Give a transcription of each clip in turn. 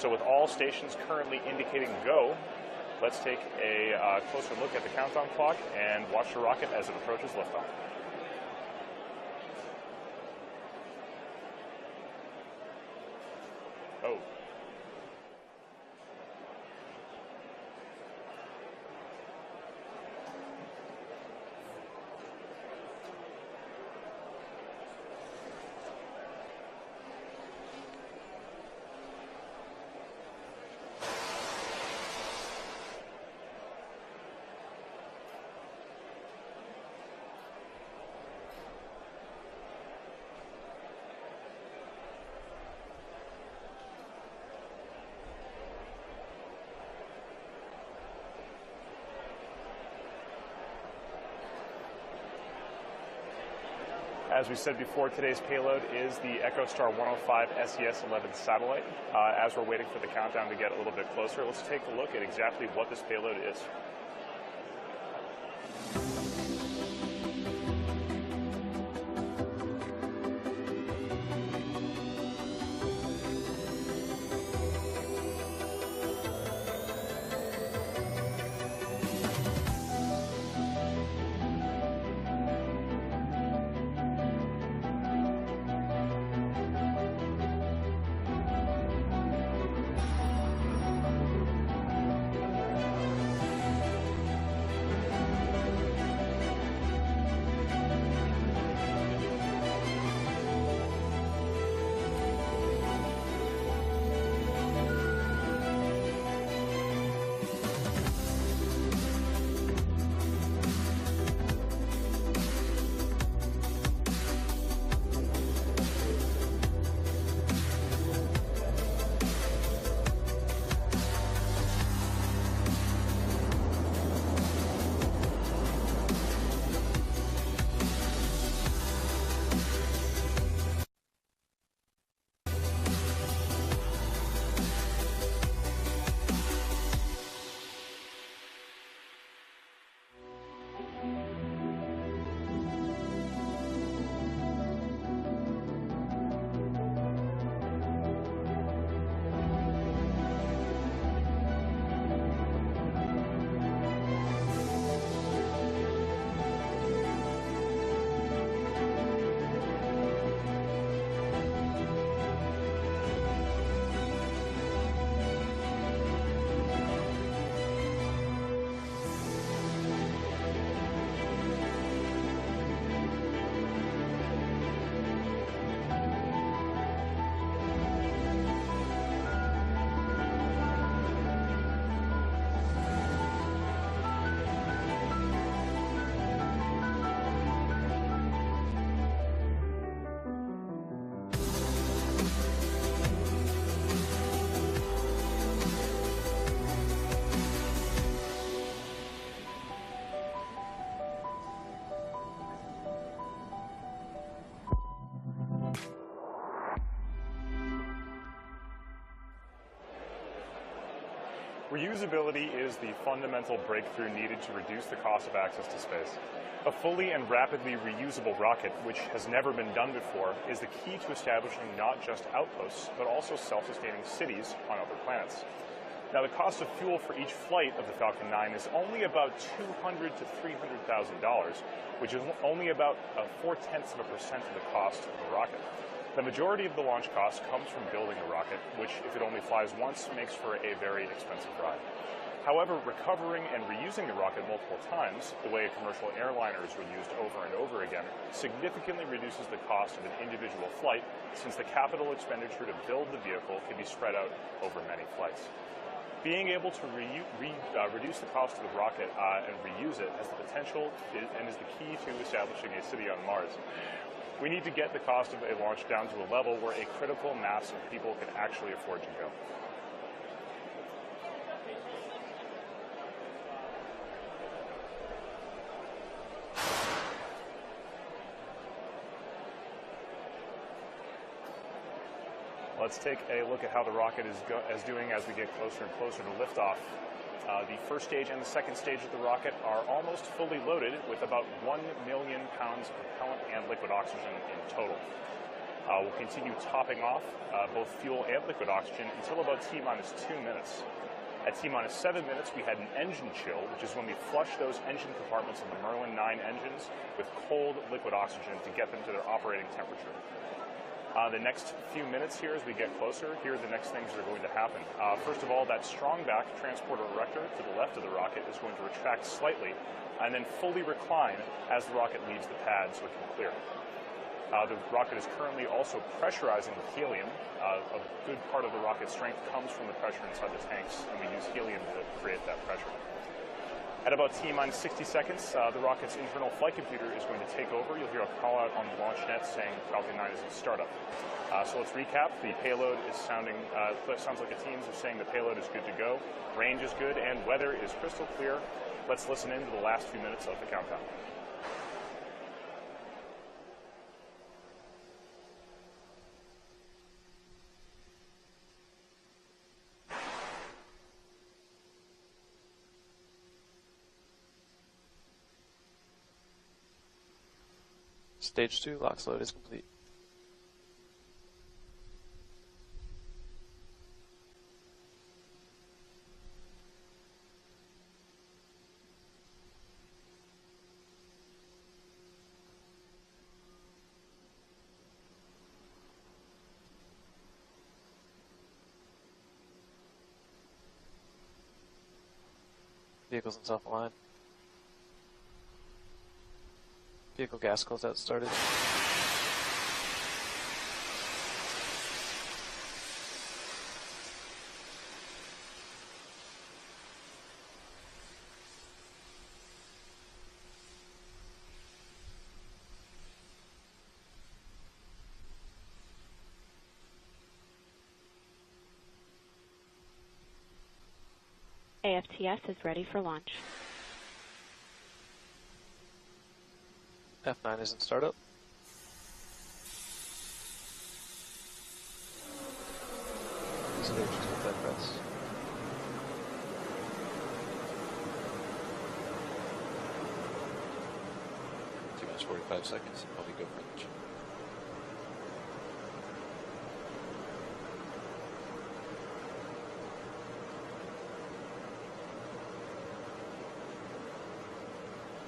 So with all stations currently indicating go, let's take a closer look at the countdown clock and watch the rocket as it approaches liftoff. Oh. As we said before, today's payload is the EchoStar 105 SES-11 satellite. As we're waiting for the countdown to get a little bit closer, let's take a look at exactly what this payload is. Reusability is the fundamental breakthrough needed to reduce the cost of access to space. A fully and rapidly reusable rocket, which has never been done before, is the key to establishing not just outposts, but also self-sustaining cities on other planets. Now, the cost of fuel for each flight of the Falcon 9 is only about $200,000 to $300,000, which is only about 0.4% of the cost of the rocket. The majority of the launch cost comes from building a rocket, which, if it only flies once, makes for a very expensive ride. However, recovering and reusing the rocket multiple times, the way commercial airliners were used over and over again, significantly reduces the cost of an individual flight, since the capital expenditure to build the vehicle can be spread out over many flights. Being able to reduce the cost of the rocket and reuse it has the potential and is the key to establishing a city on Mars. We need to get the cost of a launch down to a level where a critical mass of people can actually afford to go. Let's take a look at how the rocket is doing as we get closer and closer to liftoff. The first stage and the second stage of the rocket are almost fully loaded with about 1 million pounds of propellant and liquid oxygen in total. We'll continue topping off both fuel and liquid oxygen until about T-minus 2 minutes. At T-minus 7 minutes, we had an engine chill, which is when we flush those engine compartments of the Merlin 9 engines with cold liquid oxygen to get them to their operating temperature. The next few minutes here, as we get closer, here are the next things that are going to happen. First of all, that strong back transporter erector to the left of the rocket is going to retract slightly and then fully recline as the rocket leaves the pad so it can clear. The rocket is currently also pressurizing with helium. A good part of the rocket's strength comes from the pressure inside the tanks, and we use helium to create that pressure. At about T-minus 60 seconds, the rocket's internal flight computer is going to take over. You'll hear a call out on the launch net saying Falcon 9 is in startup. So let's recap. The payload is sounds like the teams are saying the payload is good to go, range is good, and weather is crystal clear. Let's listen in to the last few minutes of the countdown. Stage 2 LOX load is complete. Vehicles in self-align. Vehicle gas closeout started. AFTS is ready for launch. F9 is in startup. Stage 2 bed press. T-minus 45 seconds. I'll be go for launch.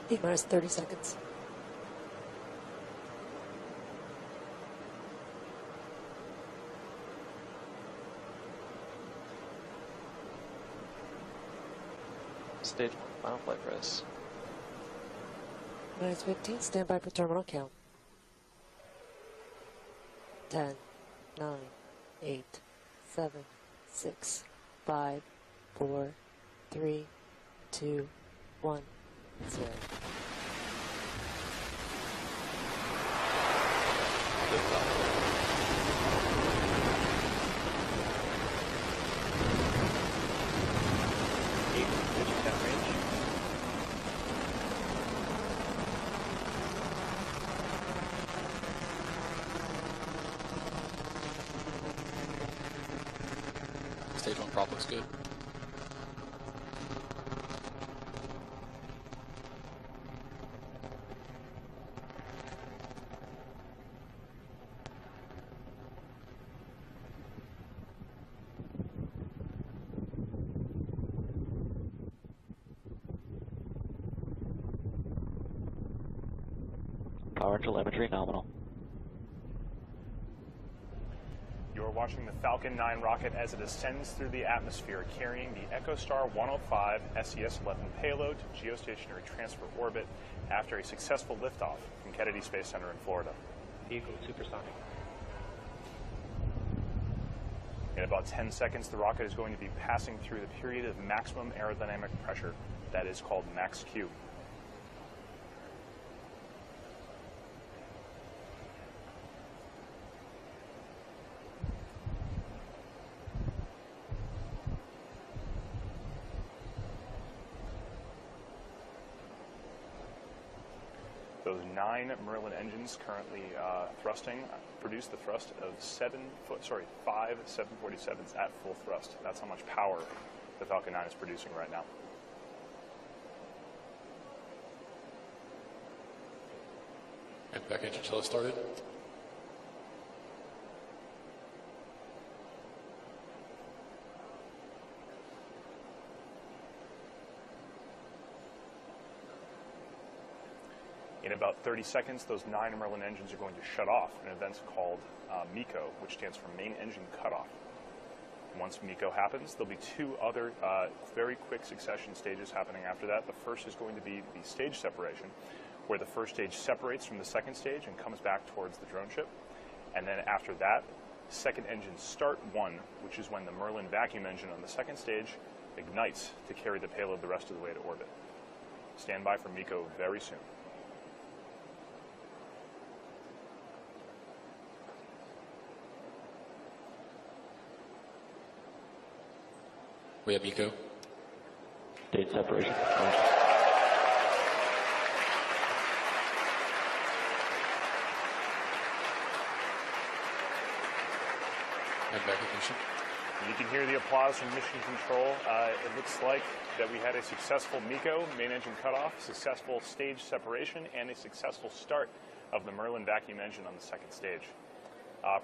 T-minus 30 seconds. Stage 1 final flight press. Minus 15, stand by for terminal count. 10, 9, 8, 7, 6, 5, 4, 3, 2, 1, 0. Stage 1 prop looks good. Power telemetry nominal. You're watching the Falcon 9 rocket as it ascends through the atmosphere, carrying the EchoStar 105 SES-11 payload to geostationary transfer orbit after a successful liftoff from Kennedy Space Center in Florida. Vehicle supersonic. In about 10 seconds, the rocket is going to be passing through the period of maximum aerodynamic pressure that is called max Q. Those 9 Merlin engines currently thrusting produce the thrust of 5 747s at full thrust. That's how much power the Falcon 9 is producing right now. And back engine shell started. In about 30 seconds, those 9 Merlin engines are going to shut off in an event called MECO, which stands for Main Engine Cutoff. Once MECO happens, there'll be 2 other very quick succession stages happening after that. The first is going to be the stage separation, where the first stage separates from the second stage and comes back towards the drone ship. And then after that, second engine start 1, which is when the Merlin vacuum engine on the second stage ignites to carry the payload the rest of the way to orbit. Stand by for MECO very soon. We have MECO. Stage separation. And recognition. You can hear the applause from Mission Control. It looks like that we had a successful MECO, main engine cutoff, successful stage separation, and a successful start of the Merlin vacuum engine on the second stage.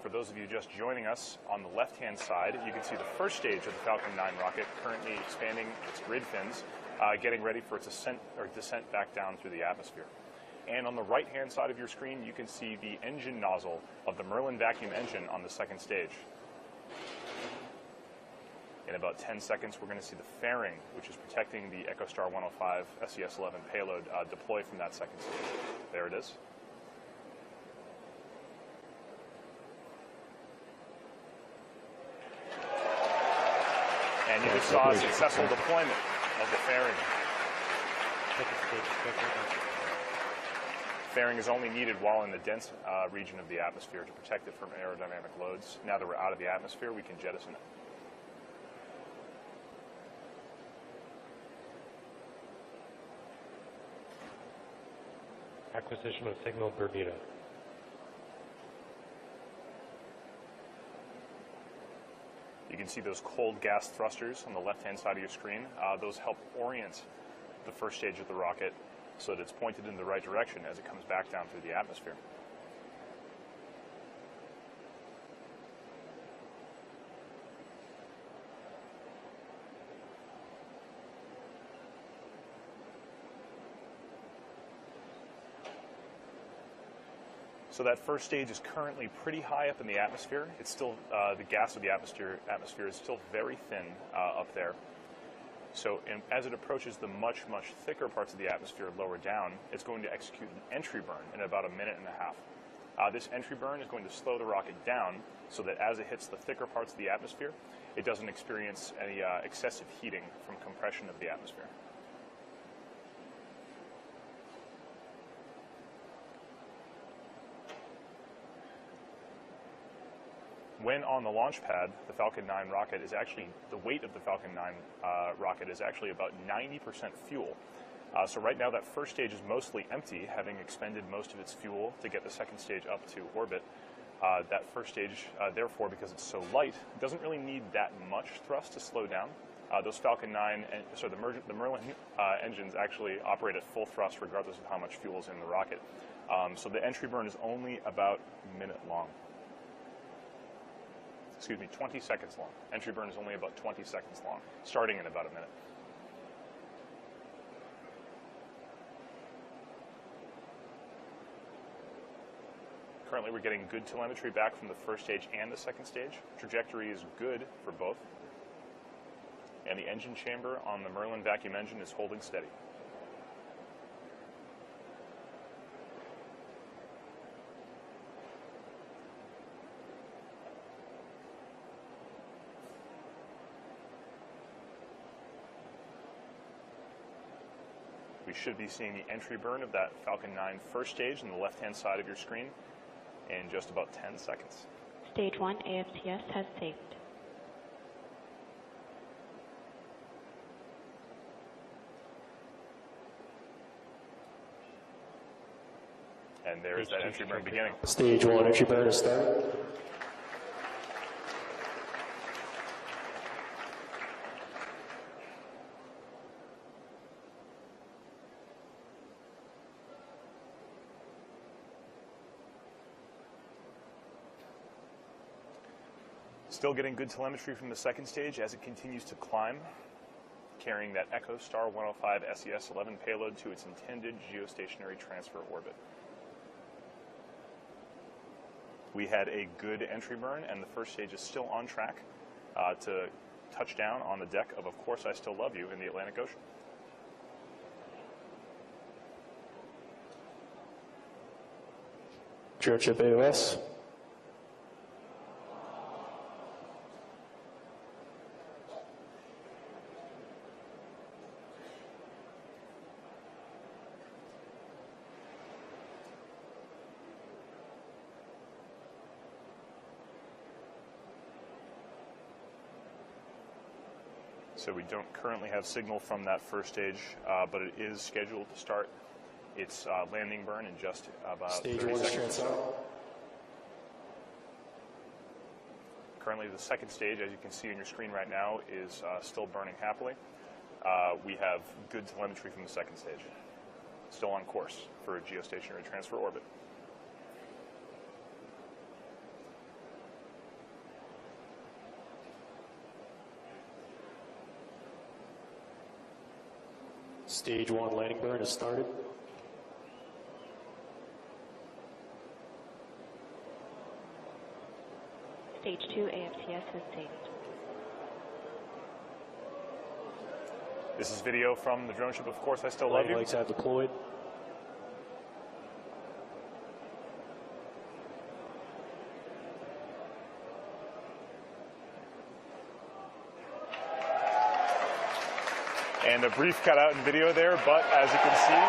For those of you just joining us, on the left-hand side, you can see the first stage of the Falcon 9 rocket currently expanding its grid fins, getting ready for its descent back down through the atmosphere. And on the right-hand side of your screen, you can see the engine nozzle of the Merlin vacuum engine on the second stage. In about 10 seconds, we're going to see the fairing, which is protecting the EchoStar 105 SES-11 payload, deploy from that second stage. There it is. And you just saw a successful deployment of the fairing. Fairing is only needed while in the dense region of the atmosphere to protect it from aerodynamic loads. Now that we're out of the atmosphere, we can jettison it. Acquisition of signal Bermuda. You can see those cold gas thrusters on the left-hand side of your screen. Those help orient the first stage of the rocket so that it's pointed in the right direction as it comes back down through the atmosphere. So that first stage is currently pretty high up in the atmosphere. It's still, the gas of the atmosphere is still very thin up there. So as it approaches the much thicker parts of the atmosphere lower down, it's going to execute an entry burn in about 1.5 minutes. This entry burn is going to slow the rocket down so that as it hits the thicker parts of the atmosphere, it doesn't experience any excessive heating from compression of the atmosphere. When on the launch pad, the Falcon 9 rocket is actually, the weight of the Falcon 9 rocket is actually about 90% fuel. So right now that first stage is mostly empty, having expended most of its fuel to get the second stage up to orbit. That first stage, therefore, because it's so light, doesn't really need that much thrust to slow down. Those Falcon 9, the Merlin engines actually operate at full thrust regardless of how much fuel is in the rocket. So the entry burn is only about a minute long. Excuse me, 20 seconds long. Entry burn is only about 20 seconds long, starting in about a minute. Currently, we're getting good telemetry back from the first stage and the second stage. Trajectory is good for both. And the engine chamber on the Merlin vacuum engine is holding steady. We should be seeing the entry burn of that Falcon 9 first stage on the left-hand side of your screen in just about 10 seconds. Stage 1 AFTS has saved. And there's that entry burn beginning. Stage 1 entry burn is started. Still getting good telemetry from the second stage as it continues to climb. carrying that EchoStar 105 SES-11 payload to its intended geostationary transfer orbit. We had a good entry burn, and the first stage is still on track to touch down on the deck of Course I Still Love You in the Atlantic Ocean. Drone ship AOS. So we don't currently have signal from that first stage, but it is scheduled to start its landing burn in just about Stage 30 1 is seconds. transout. Currently, the second stage, as you can see on your screen right now, is still burning happily. We have good telemetry from the second stage. Still on course for a geostationary transfer orbit. Stage 1 landing burn has started. Stage 2 AFTS has saved. This is video from the drone ship, Of Course I Still Love Landing You. legs have deployed. And a brief cutout in video there, but as you can see,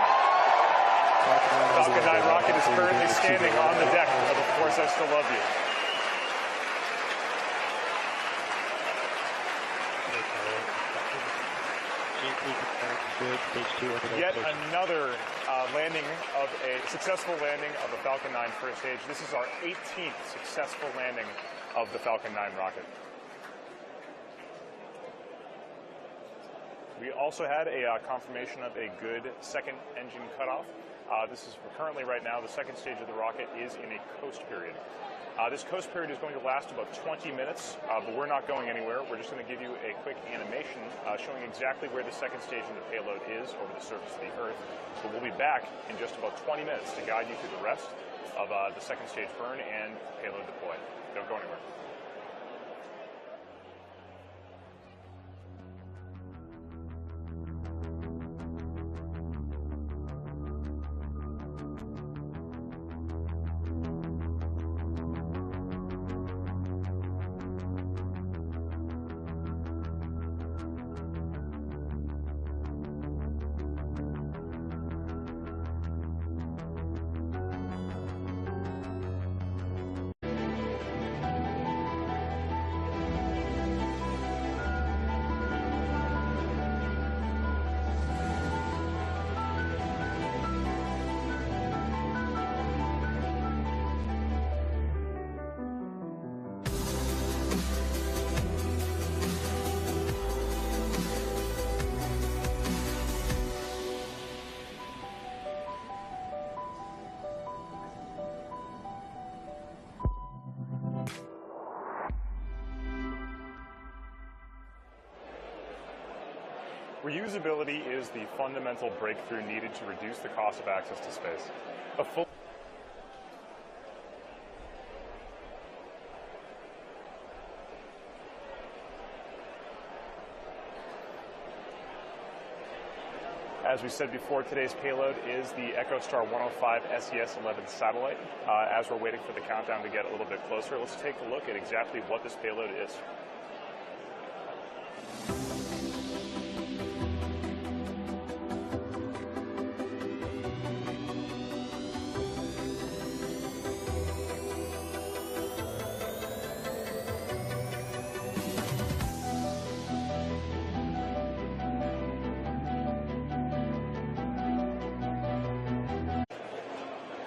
Falcon 9 rocket is currently standing on the deck of Course I Still Love You. Yet another successful landing of the Falcon 9 first stage. This is our 18th successful landing of the Falcon 9 rocket. We also had a confirmation of a good second engine cutoff. This is currently right now, the second stage of the rocket is in a coast period. This coast period is going to last about 20 minutes, but we're not going anywhere. We're just going to give you a quick animation showing exactly where the second stage of the payload is over the surface of the Earth. But we'll be back in just about 20 minutes to guide you through the rest of the second stage burn and payload deploy. Don't go anywhere. Reusability is the fundamental breakthrough needed to reduce the cost of access to space. As we said before, today's payload is the EchoStar 105 SES-11 satellite. As we're waiting for the countdown to get a little bit closer, let's take a look at exactly what this payload is.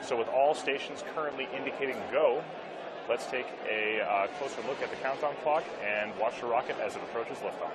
So with all stations currently indicating go, let's take a closer look at the countdown clock and watch the rocket as it approaches liftoff.